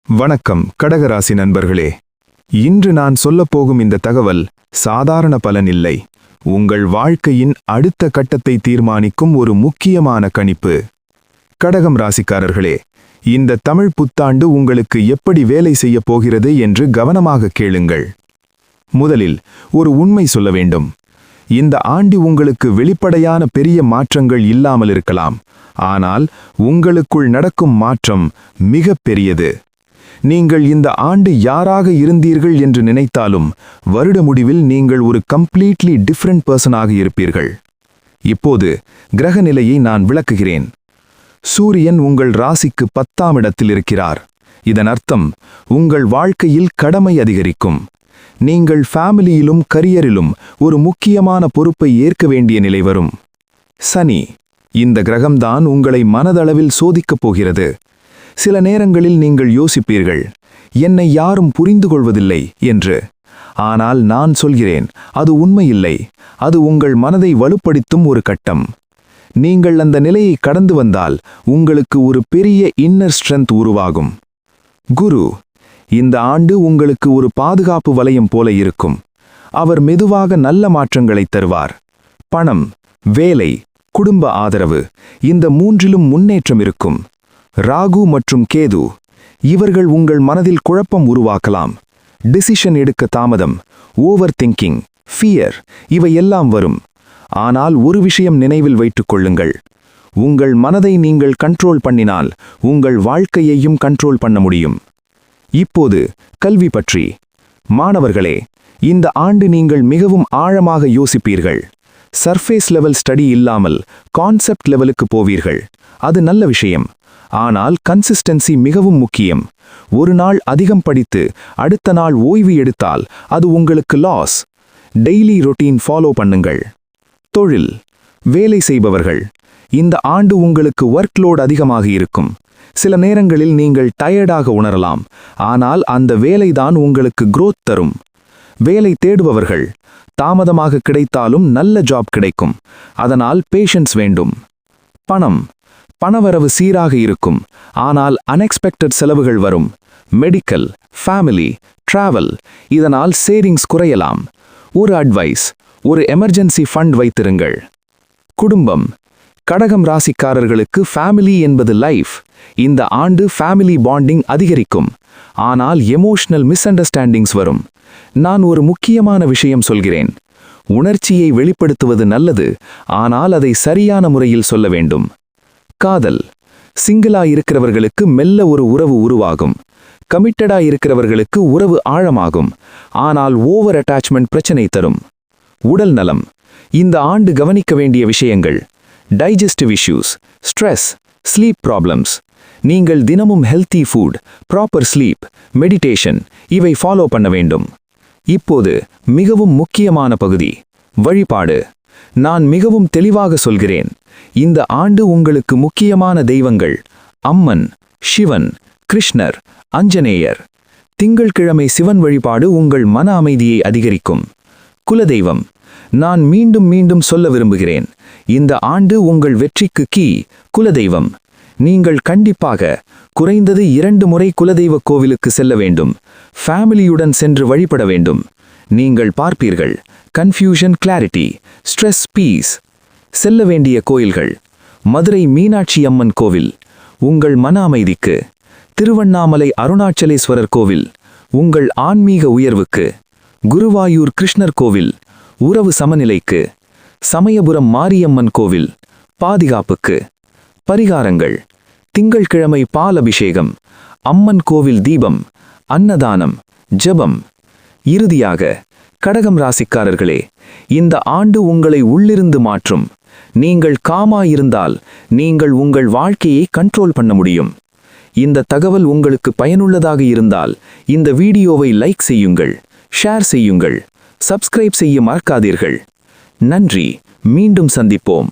வணக்கம் கடகராசி நண்பர்களே. இன்று நான் சொல்லப்போகும் இந்த தகவல் சாதாரண பலன் இல்லை. உங்கள் வாழ்க்கையின் அடுத்த கட்டத்தை தீர்மானிக்கும் ஒரு முக்கியமான கணிப்பு. கடகம் ராசிக்காரர்களே, இந்த தமிழ் புத்தாண்டு உங்களுக்கு எப்படி வேலை செய்யப் போகிறது என்று கவனமாக கேளுங்கள். முதலில் ஒரு உண்மை சொல்ல வேண்டும். இந்த ஆண்டு உங்களுக்கு வெளிப்படையான பெரிய மாற்றங்கள் இல்லாமல் இருக்கலாம். ஆனால் உங்களுக்குள் நடக்கும் மாற்றம் மிக பெரியது. நீங்கள் இந்த ஆண்டு யாராக இருந்தீர்கள் என்று நினைத்தாலும் வருட முடிவில் நீங்கள் ஒரு கம்ப்ளீட்லி டிஃபரண்ட் பர்சனாக இருப்பீர்கள். இப்போது கிரக நிலையை நான் விளக்குகிறேன். சூரியன் உங்கள் ராசிக்கு 10ஆம் இடத்தில் இருக்கிறார். இதன் அர்த்தம் உங்கள் வாழ்க்கையில் கடமை அதிகரிக்கும். நீங்கள் ஃபேமிலியிலும் கரியரிலும் ஒரு முக்கியமான பொறுப்பை ஏற்க வேண்டிய நிலை வரும். சனி, இந்த கிரகம்தான் உங்களை மனதளவில் சோதிக்கப் போகிறது. சில நேரங்களில் நீங்கள் யோசிப்பீர்கள், என்னை யாரும் புரிந்து கொள்வதில்லை என்று. ஆனால் நான் சொல்கிறேன், அது உண்மையில்லை. அது உங்கள் மனதை வலுப்படுத்தும் ஒரு கட்டம். நீங்கள் அந்த நிலையை கடந்து வந்தால் உங்களுக்கு ஒரு பெரிய இன்னர் ஸ்ட்ரென்த் உருவாகும். குரு, இந்த ஆண்டு உங்களுக்கு ஒரு பாதுகாப்பு வலயம் போல இருக்கும். அவர் மெதுவாக நல்ல மாற்றங்களை தருவார். பணம், வேலை, குடும்ப ஆதரவு, இந்த மூன்றிலும் முன்னேற்றம் இருக்கும். ராகு மற்றும் கேது, இவர்கள் உங்கள் மனதில் குழப்பம் உருவாக்கலாம். டிசிஷன் எடுக்க தாமதம், ஓவர் திங்கிங், ஃபியர், இவை எல்லாம் வரும். ஆனால் ஒரு விஷயம் நினைவில் வைத்துக் கொள்ளுங்கள். உங்கள் மனதை நீங்கள் கண்ட்ரோல் பண்ணினால் உங்கள் வாழ்க்கையையும் கண்ட்ரோல் பண்ண முடியும். இப்போது கல்வி பற்றி. மாணவர்களே, இந்த ஆண்டு நீங்கள் மிகவும் ஆழமாக யோசிப்பீர்கள். சர்ஃபேஸ் லெவல் ஸ்டடி இல்லாமல் கான்செப்ட் லெவலுக்கு போவீர்கள். அது நல்ல விஷயம். ஆனால் கன்சிஸ்டன்சி மிகவும் முக்கியம். ஒரு நாள் அதிகம் படித்து அடுத்த நாள் ஓய்வு எடுத்தால் அது உங்களுக்கு லாஸ். டெய்லி ரொட்டீன் ஃபாலோ பண்ணுங்கள். தொழில், வேலை செய்பவர்கள், இந்த ஆண்டு உங்களுக்கு ஒர்க்லோட் அதிகமாக இருக்கும். சில நேரங்களில் நீங்கள் டயர்டாக உணரலாம். ஆனால் அந்த வேலைதான் உங்களுக்கு growth தரும். வேலை தேடுபவர்கள், தாமதமாக கிடைத்தாலும் நல்ல ஜாப் கிடைக்கும். அதனால் பேஷன்ஸ் வேண்டும். பணம், பணவரவு சீராக இருக்கும். ஆனால் அன்எக்ஸ்பெக்டட் செலவுகள் வரும். மெடிக்கல், ஃபேமிலி, டிராவல், இதனால் சேவிங்ஸ் குறையலாம். ஒரு அட்வைஸ், ஒரு எமர்ஜென்சி ஃபண்ட் வைத்திருங்கள். குடும்பம், கடகம் ராசிக்காரர்களுக்கு ஃபேமிலி என்பது லைஃப். இந்த ஆண்டு ஃபேமிலி பாண்டிங் அதிகரிக்கும். ஆனால் எமோஷனல் மிஸ் அண்டர்ஸ்டாண்டிங்ஸ் வரும். நான் ஒரு முக்கியமான விஷயம் சொல்கிறேன். உணர்ச்சியை வெளிப்படுத்துவது நல்லது, ஆனால் அதை சரியான முறையில் சொல்ல வேண்டும். காதல், சிங்கிளா இருக்கிறவர்களுக்கு மெல்ல ஒரு உறவு உருவாகும். கமிட்டடா இருக்கிறவர்களுக்கு உறவு ஆழமாகும். ஆனால் ஓவர் அட்டாச்மெண்ட் பிரச்சனை தரும். உடல் நலம், இந்த ஆண்டு கவனிக்க வேண்டிய விஷயங்கள்: digestive issues, stress, sleep problems. நீங்கள் தினமும் healthy food, proper sleep, meditation, இவை ஃபாலோ பண்ண வேண்டும். இப்போது மிகவும் முக்கியமான பகுதி, வழிபாடு. நான் மிகவும் தெளிவாக சொல்கிறேன். இந்த ஆண்டு உங்களுக்கு முக்கியமான தெய்வங்கள்: அம்மன், சிவன், கிருஷ்ணர், அஞ்சனேயர். திங்கள்கிழமை சிவன் வழிபாடு உங்கள் மன அமைதியை அதிகரிக்கும். குலதெய்வம், நான் மீண்டும் மீண்டும் சொல்ல விரும்புகிறேன். இந்த ஆண்டு உங்கள் வெற்றிக்கு கீ குலதெய்வம். நீங்கள் கண்டிப்பாக குறைந்தது 2 முறை குலதெய்வ கோவிலுக்கு செல்ல வேண்டும். ஃபேமிலியுடன் சென்று வழிபட வேண்டும். நீங்கள் பார்ப்பீர்கள், கன்ஃபியூஷன் கிளாரிட்டி, ஸ்ட்ரெஸ் பீஸ். செல்ல வேண்டிய கோயில்கள்: மதுரை மீனாட்சி அம்மன் கோவில், உங்கள் மன அமைதிக்கு. திருவண்ணாமலை அருணாச்சலேஸ்வரர் கோவில், உங்கள் ஆன்மீக உயர்வுக்கு. குருவாயூர் கிருஷ்ணர் கோவில், உறவு சமநிலைக்கு. சமயபுரம் மாரியம்மன் கோவில், பாதுகாப்புக்கு. பரிகாரங்கள்: திங்கள்கிழமை பால் அபிஷேகம், அம்மன் கோவில் தீபம், அன்னதானம், ஜெபம். இறுதியாக, கடகம் ராசிக்காரர்களே, இந்த ஆண்டு உங்களை உள்ளிருந்து மாற்றும். நீங்கள் காமா இருந்தால் நீங்கள் உங்கள் வாழ்க்கையை கண்ட்ரோல் பண்ண முடியும். இந்த தகவல் உங்களுக்கு பயனுள்ளதாக இருந்தால் இந்த வீடியோவை லைக் செய்யுங்கள், ஷேர் செய்யுங்கள், சப்ஸ்கிரைப் செய்ய மறக்காதீர்கள். நன்றி. மீண்டும் சந்திப்போம்.